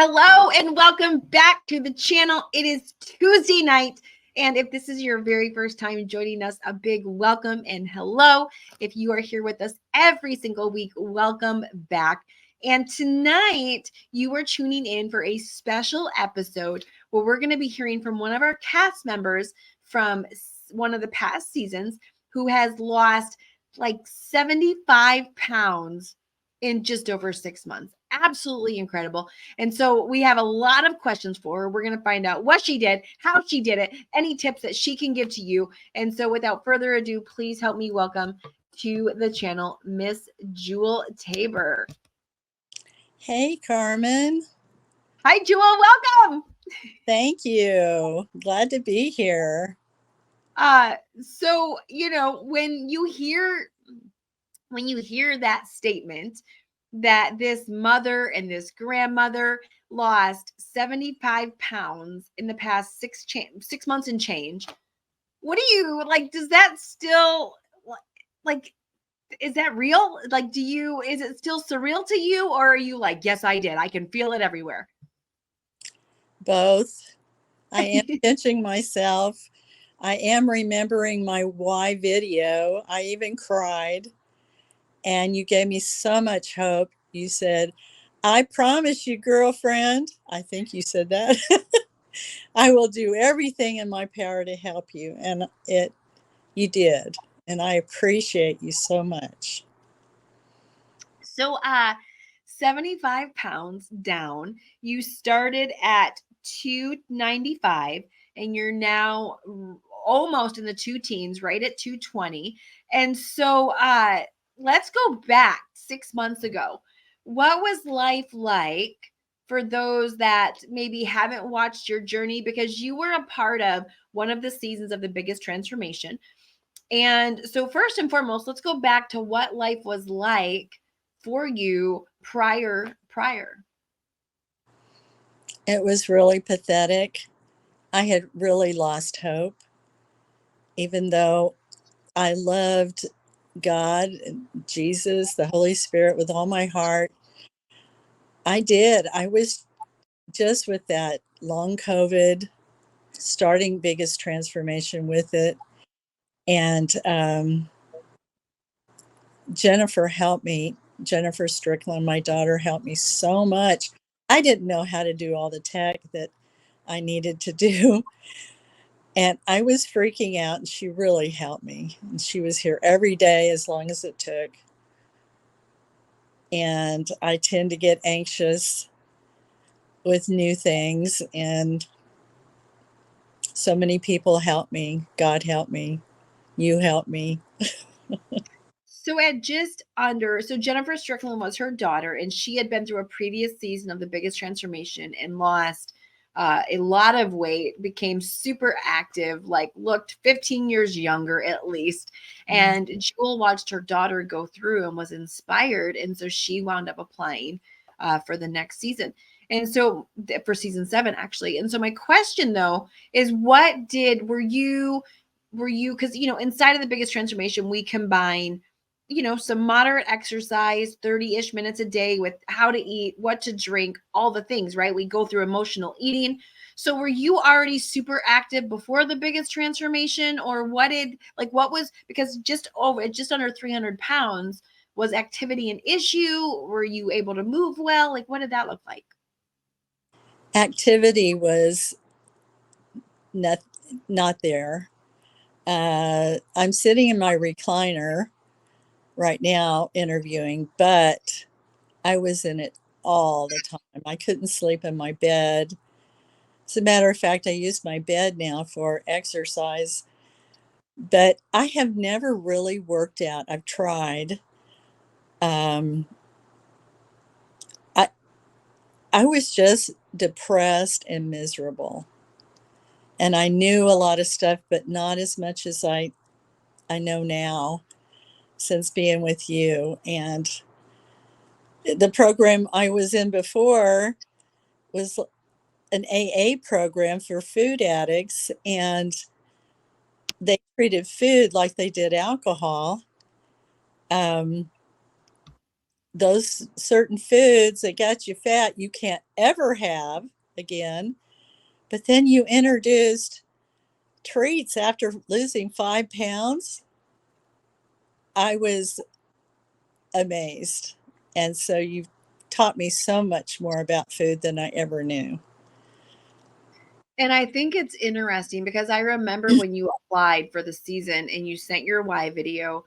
Hello and welcome back to the channel. It is Tuesday night, and if this is your very first time joining us, a big welcome and hello. If you are here with us every single week, welcome back. And tonight you are tuning in for a special episode where we're going to be hearing from one of our cast members from one of the past seasons who has lost like 75 pounds in just over 6 months. Absolutely incredible. And so we have a lot of questions for her. We're going to find out what she did, how she did it, any tips that she can give to you. And so without further ado, please help me welcome to the channel, Miss Jewel Tabor. Hey, Carmen. Hi, Jewel. Welcome. Thank you. Glad to be here. So, when you hear that statement that this mother and this grandmother lost 75 pounds in the past 6 months and change, what do you like? Does that still like, is that real? Like, is it still surreal to you, or are you like, yes, I did, I can feel it everywhere? Both. I am pinching myself. I am remembering my why video. I even cried. And you gave me so much hope. You said, I promise you, girlfriend. I think you said that. I will do everything in my power to help you. And you did. And I appreciate you so much. So 75 pounds down. You started at 295 and you're now almost in the two teens, right at 220. And so let's go back 6 months ago. What was life like for those that maybe haven't watched your journey, because you were a part of one of the seasons of The Biggest Transformation? And so first and foremost, let's go back to what life was like for you prior. It was really pathetic. I had really lost hope, even though I loved God, Jesus, the Holy Spirit with all my heart. I did. I was just with that long COVID, starting Biggest Transformation with it. And Jennifer helped me. Jennifer Strickland, my daughter, helped me so much. I didn't know how to do all the tech that I needed to do. And I was freaking out, and she really helped me. And she was here every day as long as it took. And I tend to get anxious with new things. And so many people helped me. God helped me. You helped me. So Jennifer Strickland was her daughter, and she had been through a previous season of The Biggest Transformation and lost a lot of weight, became super active, like looked 15 years younger at least. And Jewel watched her daughter go through and was inspired. And so she wound up applying for the next season. And so for season 7, actually. And so my question though is, were you, because, inside of The Biggest Transformation, we combine some moderate exercise, 30-ish minutes a day, with how to eat, what to drink, all the things, right? We go through emotional eating. So were you already super active before The Biggest Transformation, or because just under 300 pounds, was activity an issue? Were you able to move well? Like, what did that look like? Activity was not there. I'm sitting in my recliner right now interviewing, but I was in it all the time. I couldn't sleep in my bed. As a matter of fact, I use my bed now for exercise, but I have never really worked out. I've tried. I was just depressed and miserable. And I knew a lot of stuff, but not as much as I know now since being with you. And the program I was in before was an AA program for food addicts, and they treated food like they did alcohol. those certain foods that got you fat you can't ever have again. But then you introduced treats after losing 5 pounds. I was amazed. And so you've taught me so much more about food than I ever knew. And I think it's interesting because I remember when you applied for the season and you sent your why video,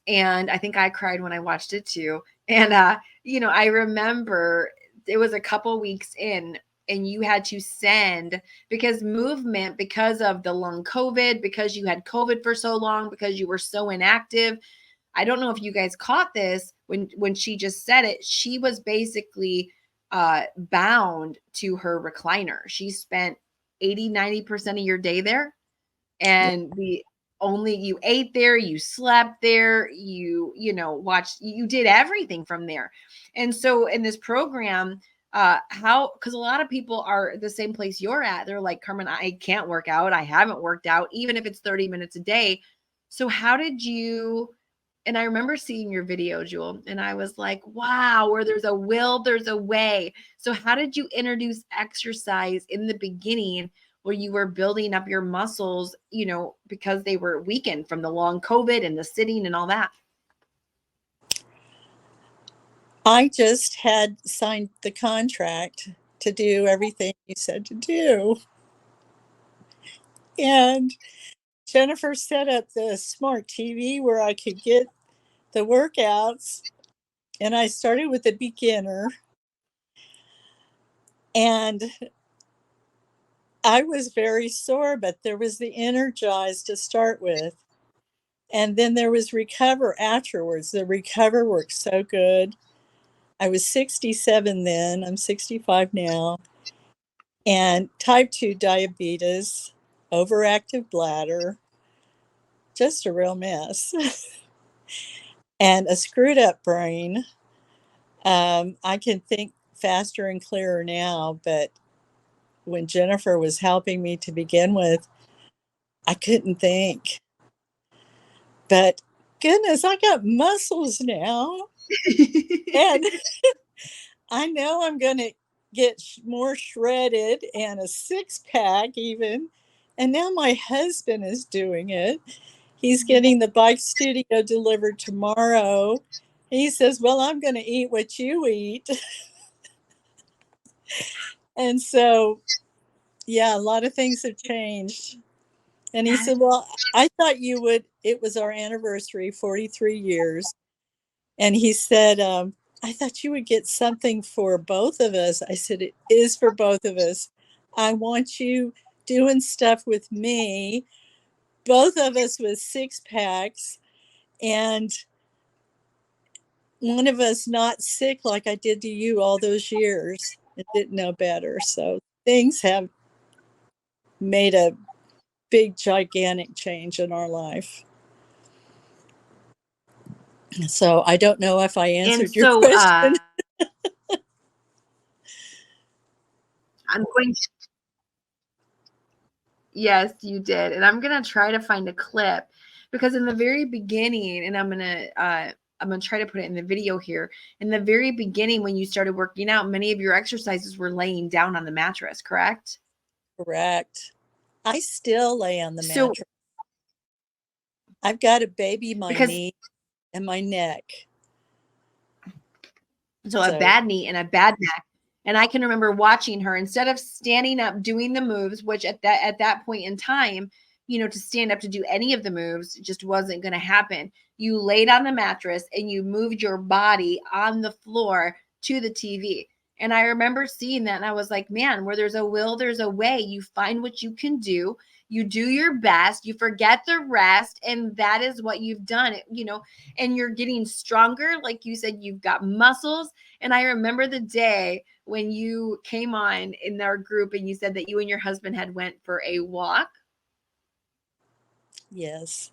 and I think I cried when I watched it too. And I remember it was a couple weeks in and you had to send because movement, because of the long COVID, because you had COVID for so long, because you were so inactive. I don't know if you guys caught this when she just said it. She was basically bound to her recliner. She spent 80-90% of your day there, Yeah. and the only you ate there, you slept there, watched, you did everything from there. And so in this program, how, because a lot of people are the same place you're at, they're like, Carmen, I can't work out, I haven't worked out even if it's 30 minutes a day. So how did you, and I remember seeing your video, Jewel, and I was like, wow, where there's a will, there's a way. So how did you introduce exercise in the beginning where you were building up your muscles, because they were weakened from the long COVID and the sitting and all that? I just had signed the contract to do everything you said to do. And Jennifer set up the smart TV where I could get the workouts. And I started with a beginner. And I was very sore, but there was the Energize to start with. And then there was Recover afterwards. The Recover worked so good. I was 67 then, I'm 65 now. And type 2 diabetes, overactive bladder, just a real mess, and a screwed up brain. I can think faster and clearer now, but when Jennifer was helping me to begin with, I couldn't think. But goodness, I got muscles now. And I know I'm going to get more shredded and a six pack even. And now my husband is doing it. He's getting the bike studio delivered tomorrow. He says, well, I'm going to eat what you eat. And so, yeah, a lot of things have changed. And he said, well, I thought you would, it was our anniversary, 43 years. And he said, I thought you would get something for both of us. I said, it is for both of us. I want you doing stuff with me, both of us with six packs, and one of us not sick like I did to you all those years and didn't know better. So things have made a big, gigantic change in our life. So I don't know if I And answered your so question. I'm going to, yes, you did. And I'm going to try to find a clip because in the very beginning, and I'm going to try to put it in the video here. In the very beginning, when you started working out, many of your exercises were laying down on the mattress, correct? Correct. I still lay on the So, mattress. I've got a baby, my because knee and my neck. so a So bad knee and a bad neck. And I can remember watching her instead of standing up doing the moves, which at that point in time, to stand up to do any of the moves just wasn't going to happen. You laid on the mattress and you moved your body on the floor to the TV. And I remember seeing that and I was like, man, where there's a will, there's a way. You find what you can do. You do your best, you forget the rest, and that is what you've done. And you're getting stronger. Like you said, you've got muscles. And I remember the day when you came on in our group and you said that you and your husband had went for a walk. yes,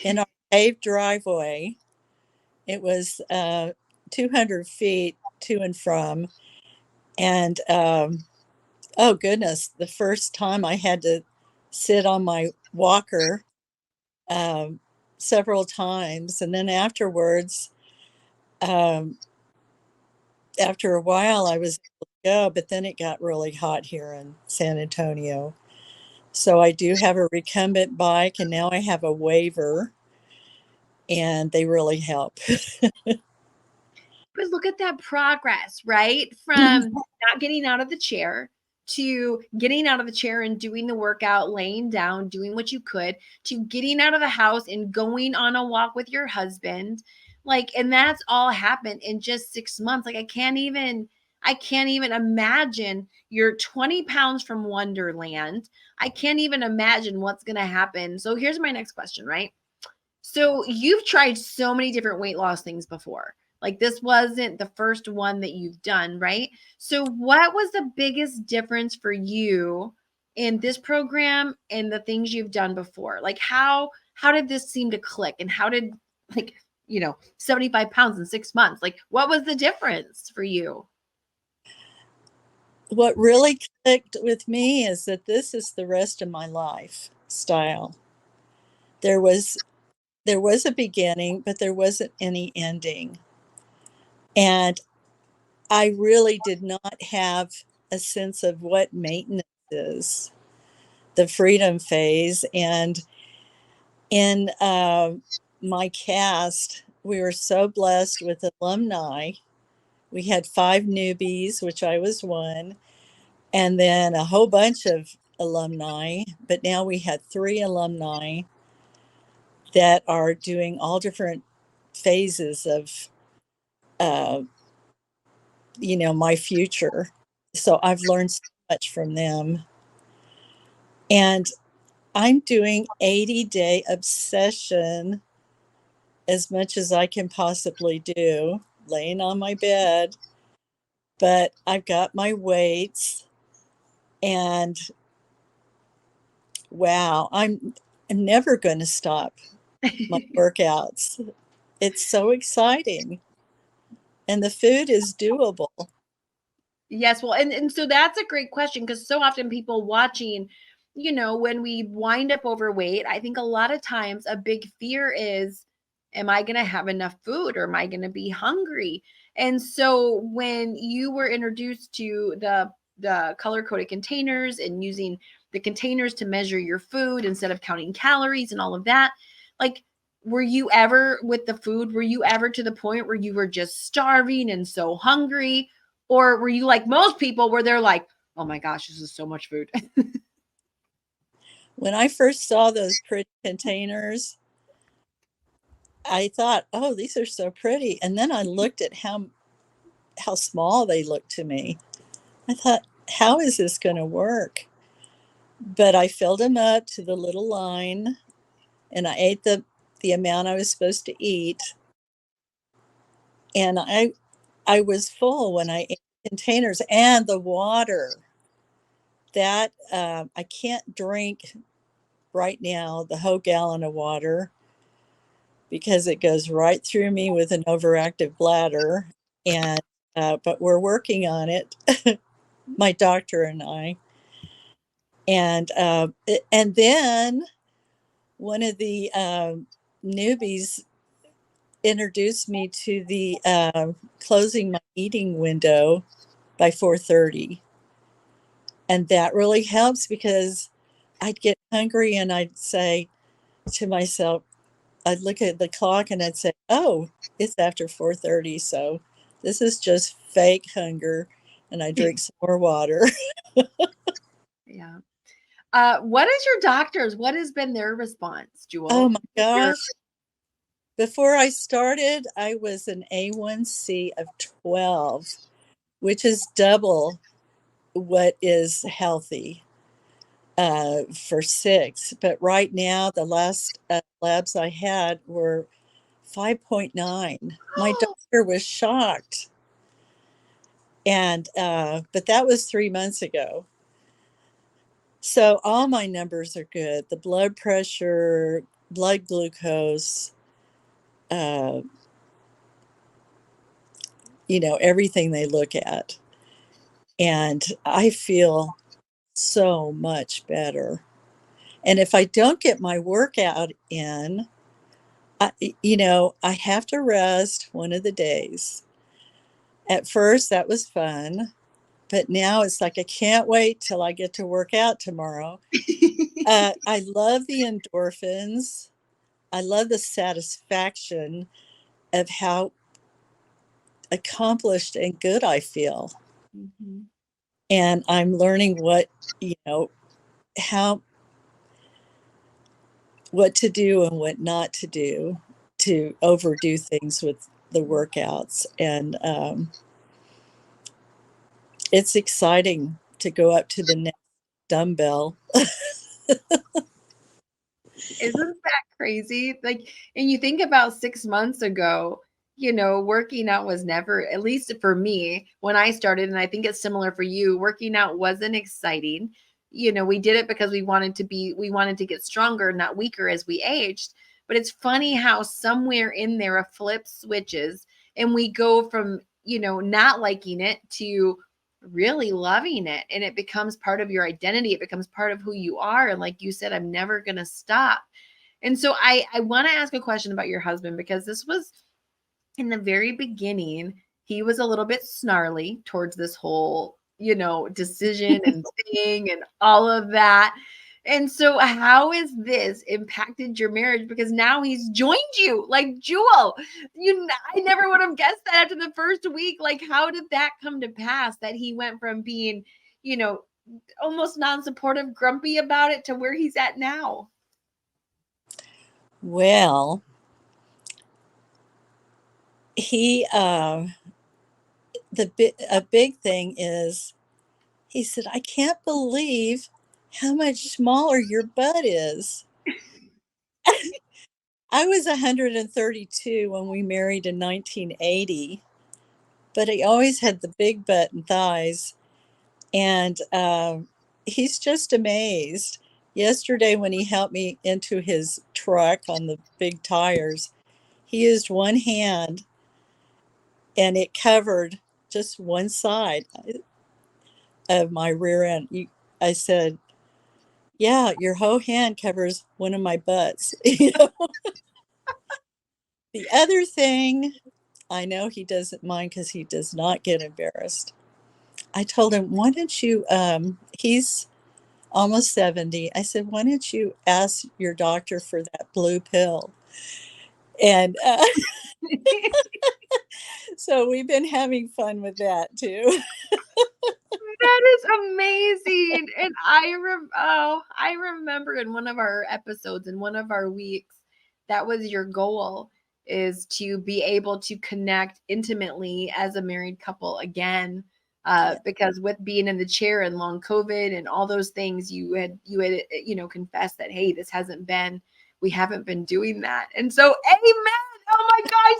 in our paved driveway, it was 200 feet to and from. And oh goodness, the first time I had to sit on my walker um, several times. And then afterwards, um, after a while, I was able to go, but then it got really hot here in San Antonio. So I do have a recumbent bike, and now I have a waiver, and they really help. But look at that progress, right? From not getting out of the chair to getting out of the chair and doing the workout, laying down, doing what you could, to getting out of the house and going on a walk with your husband. Like, and that's all happened in just 6 months. Like, I can't even imagine. You're 20 pounds from Wonderland. I can't even imagine what's going to happen. So here's my next question, right? So you've tried so many different weight loss things before. Like, this wasn't the first one that you've done, right? So what was the biggest difference for you in this program and the things you've done before? Like, how did this seem to click, and how did, like, 75 pounds in 6 months, like, what was the difference for you? What really clicked with me is that this is the rest of my life style. There was there was a beginning, but there wasn't any ending. And I really did not have a sense of what maintenance is, the freedom phase. And in my cast, we were so blessed with alumni. We had 5 newbies, which I was one, and then a whole bunch of alumni. But now we had 3 alumni that are doing all different phases of, uh, my future. So I've learned so much from them. And I'm doing 80-day obsession as much as I can possibly do, laying on my bed. But I've got my weights, and wow, I'm never going to stop my workouts. It's so exciting, and the food is doable. Yes, well, and so that's a great question, because so often people watching, when we wind up overweight, I think a lot of times a big fear is, am I going to have enough food, or am I going to be hungry? And so when you were introduced to the color coded containers and using the containers to measure your food instead of counting calories and all of that, like, were you ever with the food, were you ever to the point where you were just starving and so hungry? Or were you like most people where they're like, oh my gosh, this is so much food? When I first saw those pretty containers, I thought, "Oh, these are so pretty." And then I looked at how small they looked to me. I thought, "How is this going to work?" But I filled them up to the little line, and I ate the amount I was supposed to eat. And I was full when I ate the containers, and the water. That I can't drink right now the whole gallon of water because it goes right through me with an overactive bladder. And but we're working on it, my doctor and I. And then one of the newbies introduced me to the closing my eating window by 4:30, and that really helps because I'd get hungry and I'd say to myself, I'd look at the clock and I'd say, "Oh, it's after 4:30, so this is just fake hunger," and I drink some more water. Yeah. What is your doctor's? What has been their response, Oh Jewel? my gosh. Before I started, I was an A1C of 12, which is double what is healthy for 6. But right now, the last labs I had were 5.9. My doctor was shocked. And but that was 3 months ago. So all my numbers are good. The blood pressure, blood glucose, uh, everything they look at. And I feel so much better. And if I don't get my workout in, I have to rest one of the days. At first, that was fun, but now it's like I can't wait till I get to work out tomorrow. I love the endorphins. I love the satisfaction of how accomplished and good I feel. Mhm. And I'm learning how what to do and what not to do to overdo things with the workouts. And it's exciting to go up to the next dumbbell. Isn't that crazy? Like, and you think about 6 months ago, working out was never, at least for me, when I started, and I think it's similar for you, working out wasn't exciting. We did it because we wanted to get stronger, not weaker as we aged. But it's funny how somewhere in there a flip switches and we go from, not liking it to really loving it. And it becomes part of your identity. It becomes part of who you are. And like you said, I'm never going to stop. And so I want to ask a question about your husband, because this was in the very beginning. He was a little bit snarly towards this whole, decision and thing and all of that. And so how has this impacted your marriage? Because now he's joined you, like Jewel. I never would have guessed that after the first week. Like, how did that come to pass that he went from being, you know, almost non-supportive, grumpy about it, to where he's at now? Well, he a big thing is he said, I can't believe how much smaller your butt is. I was 132 when we married in 1980, but he always had the big butt and thighs. And he's just amazed. Yesterday, when he helped me into his truck on the big tires, he used one hand and it covered just one side of my rear end. I said, yeah, your whole hand covers one of my butts. The other thing, I know he doesn't mind because he does not get embarrassed. I told him, why don't you, he's almost 70. I said, why don't you ask your doctor for that blue pill? And so we've been having fun with that too. That is amazing. And I remember in one of our episodes, in one of our weeks, that was your goal, is to be able to connect intimately as a married couple again. Yeah. Because with being in the chair and long COVID and all those things, you had confessed that, hey, we haven't been doing that. And so, amen. Oh my gosh,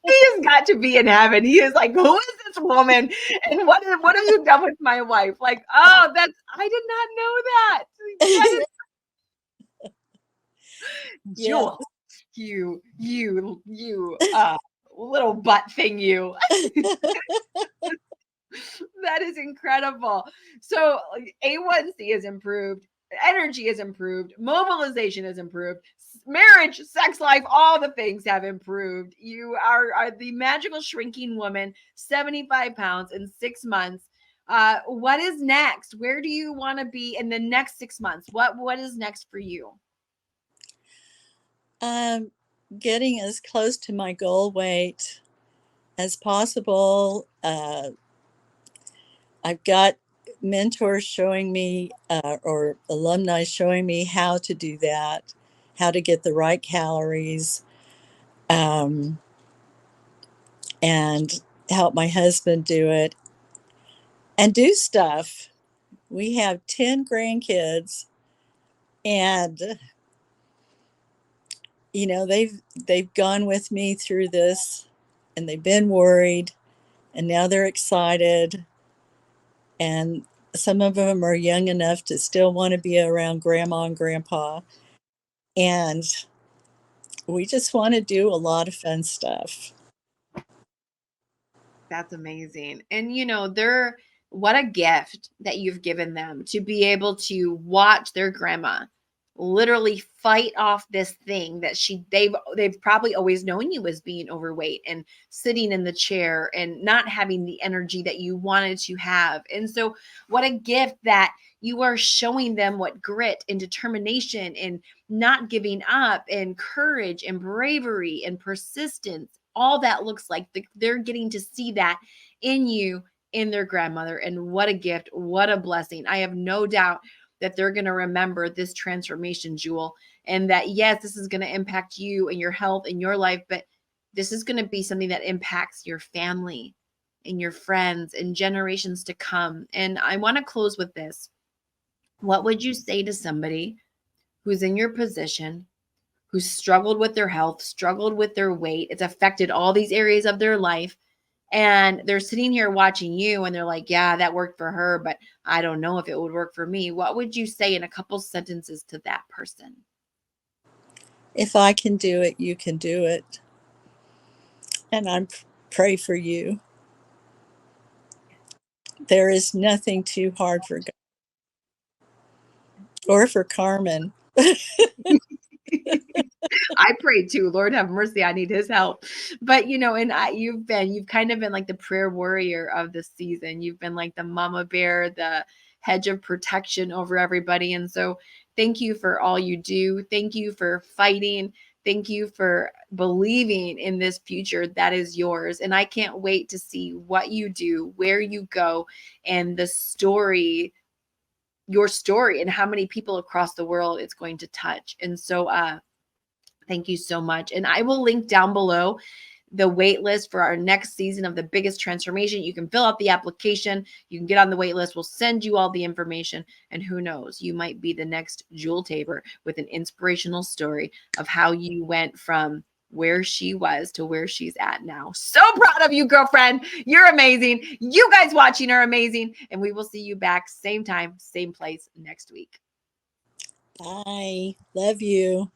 he has got to be in heaven. He is like, who is this woman? And what have you done with my wife? Like, oh, I did not know that. That is Yeah. Jewel. You, little butt thing, you. That is incredible. So A1C is improved, energy is improved, mobilization is improved, marriage, sex life, all the things have improved. You are the magical shrinking woman, 75 pounds in 6 months. What is next? Where do you want to be in the next 6 months? What is next for you? um, Getting as close to my goal weight as possible. I've got mentors showing me, or alumni showing me how to do that, how to get the right calories, um, and help my husband do it and do stuff. We have 10 grandkids, and they've gone with me through this, and they've been worried, and now they're excited, and some of them are young enough to still want to be around grandma and grandpa, and we just want to do a lot of fun stuff. That's amazing. And they're what a gift that you've given them to be able to watch their grandma literally fight off this thing that they've probably always known you as being overweight and sitting in the chair and not having the energy that you wanted to have. And so what a gift that you are showing them what grit and determination and not giving up and courage and bravery and persistence, all that looks like. They're getting to see that in you, in their grandmother. And what a gift, what a blessing. I have no doubt that they're going to remember this transformation, Jewel, and that, yes, this is going to impact you and your health and your life, but this is going to be something that impacts your family and your friends and generations to come. And I want to close with this. What would you say to somebody who's in your position, who's struggled with their health, struggled with their weight? It's affected all these areas of their life. And they're sitting here watching you and they're like, yeah, that worked for her, but I don't know if it would work for me. What would you say in a couple sentences to that person? If I can do it, you can do it. And I pray for you. There is nothing too hard for God or for Carmen. I pray too. Lord have mercy. I need his help. But and you've kind of been like the prayer warrior of this season. You've been like the mama bear, the hedge of protection over everybody. And so thank you for all you do. Thank you for fighting. Thank you for believing in this future that is yours. And I can't wait to see what you do, where you go, and your story, and how many people across the world it's going to touch. And so thank you so much. And I will link down below the wait list for our next season of The Biggest Transformation. You can fill out the application. You can get on the wait list. We'll send you all the information. And who knows, you might be the next Jewel Tabor with an inspirational story of how you went from where she was to where she's at now. So proud of you, girlfriend. You're amazing. You guys watching are amazing. And we will see you back same time, same place next week. Bye. Love you.